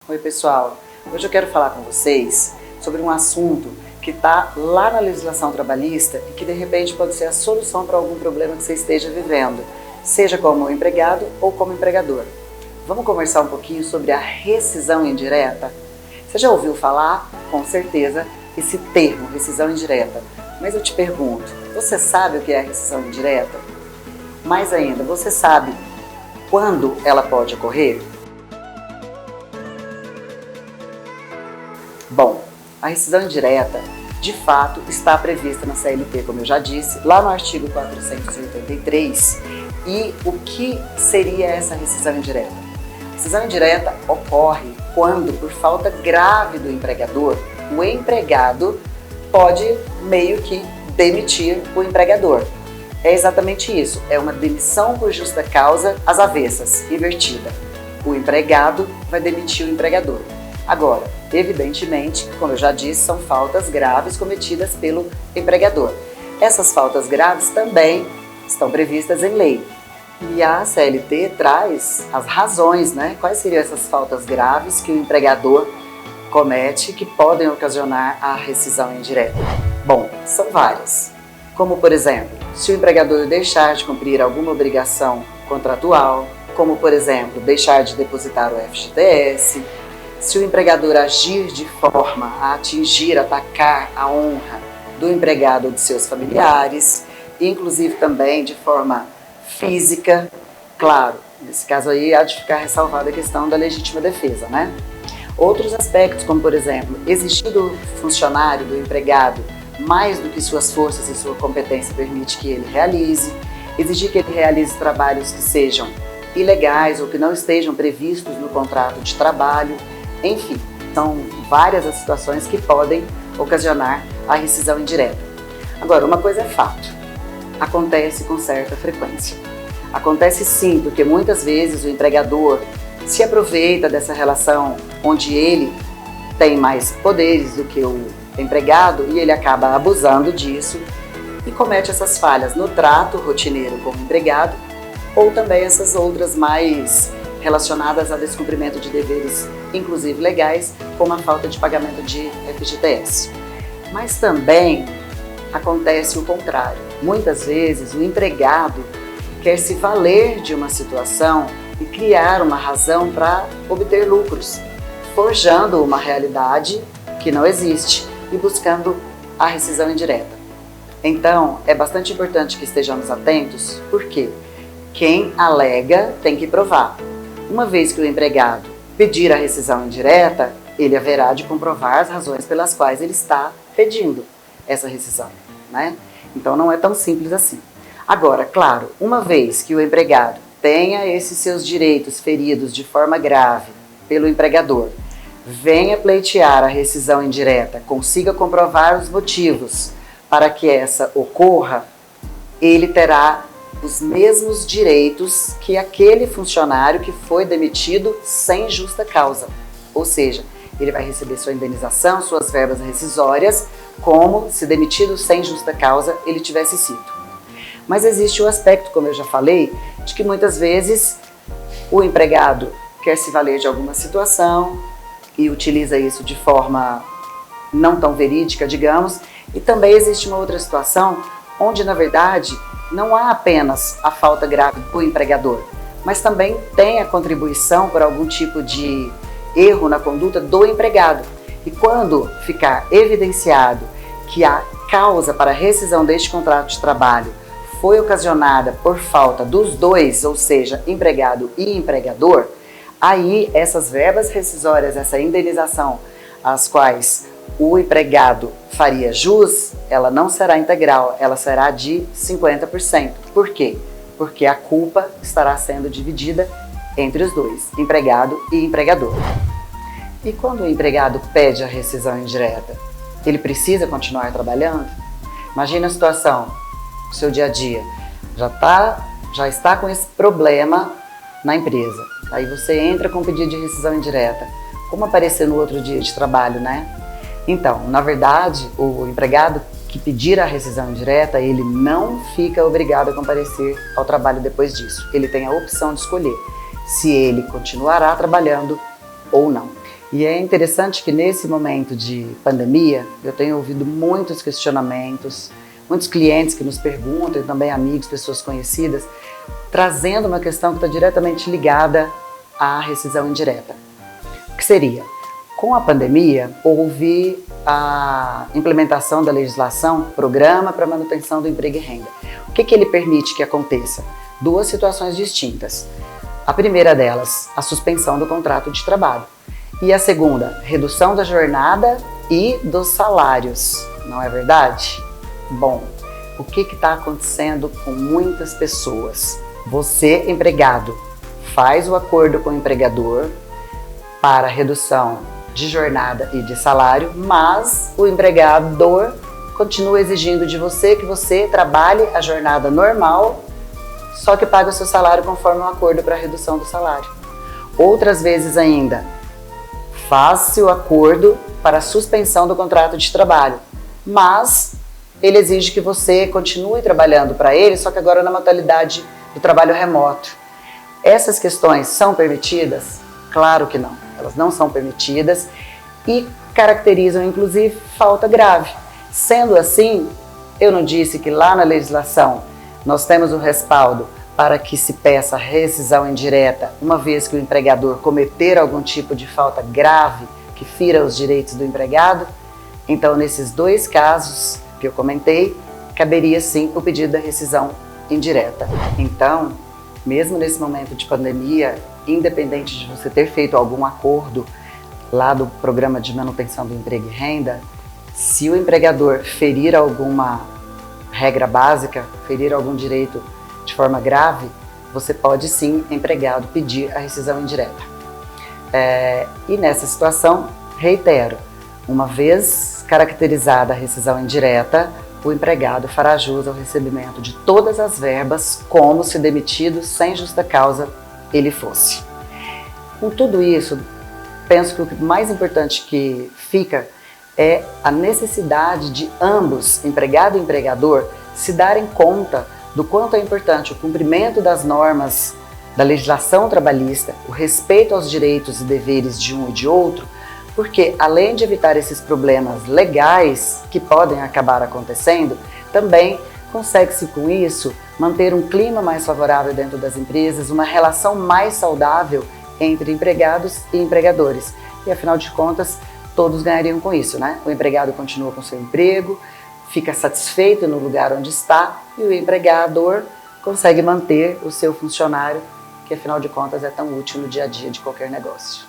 Oi pessoal, hoje eu quero falar com vocês sobre um assunto que está lá na legislação trabalhista e que de repente pode ser a solução para algum problema que você esteja vivendo, seja como empregado ou como empregador. Vamos conversar um pouquinho sobre a rescisão indireta? Você já ouviu falar, com certeza, esse termo, rescisão indireta, mas eu te pergunto, você sabe o que é a rescisão indireta? Mais ainda, você sabe quando ela pode ocorrer? Bom, a rescisão indireta, de fato, está prevista na CLT, como eu já disse, lá no artigo 483. E o que seria essa rescisão indireta? A rescisão indireta ocorre quando, por falta grave do empregador, o empregado pode meio que demitir o empregador. É exatamente isso, é uma demissão por justa causa às avessas, invertida. O empregado vai demitir o empregador. Agora, evidentemente, como eu já disse, são faltas graves cometidas pelo empregador. Essas faltas graves também estão previstas em lei. E a CLT traz as razões, né? Quais seriam essas faltas graves que o empregador comete que podem ocasionar a rescisão indireta? Bom, são várias. Como, por exemplo, se o empregador deixar de cumprir alguma obrigação contratual, como, por exemplo, deixar de depositar o FGTS, se o empregador agir de forma a atingir, atacar a honra do empregado ou de seus familiares, inclusive também de forma física, claro, nesse caso aí há de ficar ressalvada a questão da legítima defesa, né? Outros aspectos, como por exemplo, exigir do funcionário, do empregado, mais do que suas forças e sua competência permite que ele realize, exigir que ele realize trabalhos que sejam ilegais ou que não estejam previstos no contrato de trabalho, enfim, são várias as situações que podem ocasionar a rescisão indireta. Agora, uma coisa é fato, acontece com certa frequência. Acontece sim, porque muitas vezes o empregador se aproveita dessa relação onde ele tem mais poderes do que o empregado e ele acaba abusando disso e comete essas falhas no trato rotineiro com o empregado ou também essas outras mais relacionadas a descumprimento de deveres, inclusive legais, como a falta de pagamento de FGTS. Mas também acontece o contrário. Muitas vezes o empregado quer se valer de uma situação e criar uma razão para obter lucros, forjando uma realidade que não existe e buscando a rescisão indireta. Então, é bastante importante que estejamos atentos, porque quem alega tem que provar. Uma vez que o empregado pedir a rescisão indireta, ele haverá de comprovar as razões pelas quais ele está pedindo essa rescisão, né? Então não é tão simples assim. Agora, claro, uma vez que o empregado tenha esses seus direitos feridos de forma grave pelo empregador, venha pleitear a rescisão indireta, consiga comprovar os motivos para que essa ocorra, ele terá os mesmos direitos que aquele funcionário que foi demitido sem justa causa. Ou seja, ele vai receber sua indenização, suas verbas rescisórias, como se demitido sem justa causa ele tivesse sido. Mas existe o aspecto, como eu já falei, de que muitas vezes o empregado quer se valer de alguma situação e utiliza isso de forma não tão verídica, digamos, e também existe uma outra situação onde, na verdade, não há apenas a falta grave do empregador, mas também tem a contribuição por algum tipo de erro na conduta do empregado. E quando ficar evidenciado que a causa para a rescisão deste contrato de trabalho foi ocasionada por falta dos dois, ou seja, empregado e empregador, aí essas verbas rescisórias, essa indenização, às quais o empregado faria jus, ela não será integral, ela será de 50%. Por quê? Porque a culpa estará sendo dividida entre os dois, empregado e empregador. E quando o empregado pede a rescisão indireta, ele precisa continuar trabalhando? Imagina a situação, o seu dia a dia, já está com esse problema na empresa, aí você entra com pedido de rescisão indireta, como aparecer no outro dia de trabalho, né? Então, na verdade, o empregado que pedir a rescisão indireta, ele não fica obrigado a comparecer ao trabalho depois disso. Ele tem a opção de escolher se ele continuará trabalhando ou não. E é interessante que nesse momento de pandemia, eu tenho ouvido muitos questionamentos, muitos clientes que nos perguntam, e também amigos, pessoas conhecidas, trazendo uma questão que está diretamente ligada à rescisão indireta. O que seria? Com a pandemia, houve a implementação da legislação Programa para Manutenção do Emprego e Renda. O que ele permite que aconteça? Duas situações distintas. A primeira delas, a suspensão do contrato de trabalho. E a segunda, redução da jornada e dos salários. Não é verdade? Bom, o que está acontecendo com muitas pessoas? Você, empregado, faz o acordo com o empregador para redução de jornada e de salário, mas o empregador continua exigindo de você que você trabalhe a jornada normal, só que pague o seu salário conforme o acordo para a redução do salário. Outras vezes ainda, faz-se o acordo para a suspensão do contrato de trabalho, mas ele exige que você continue trabalhando para ele, só que agora na modalidade do trabalho remoto. Essas questões são permitidas? Claro que não. Elas não são permitidas e caracterizam, inclusive, falta grave. Sendo assim, eu não disse que lá na legislação nós temos o respaldo para que se peça rescisão indireta, uma vez que o empregador cometer algum tipo de falta grave que fira os direitos do empregado? Então, nesses dois casos que eu comentei, caberia sim o pedido da rescisão indireta. Então, mesmo nesse momento de pandemia, independente de você ter feito algum acordo lá do Programa de Manutenção do Emprego e Renda, se o empregador ferir alguma regra básica, ferir algum direito de forma grave, você pode sim, empregado, pedir a rescisão indireta. E nessa situação, reitero, uma vez caracterizada a rescisão indireta, o empregado fará jus ao recebimento de todas as verbas como se demitido sem justa causa ele fosse. Com tudo isso, penso que o mais importante que fica é a necessidade de ambos, empregado e empregador, se darem conta do quanto é importante o cumprimento das normas da legislação trabalhista, o respeito aos direitos e deveres de um e de outro, porque além de evitar esses problemas legais que podem acabar acontecendo, também consegue-se com isso manter um clima mais favorável dentro das empresas, uma relação mais saudável entre empregados e empregadores. E afinal de contas, todos ganhariam com isso, né? O empregado continua com seu emprego, fica satisfeito no lugar onde está e o empregador consegue manter o seu funcionário, que afinal de contas é tão útil no dia a dia de qualquer negócio.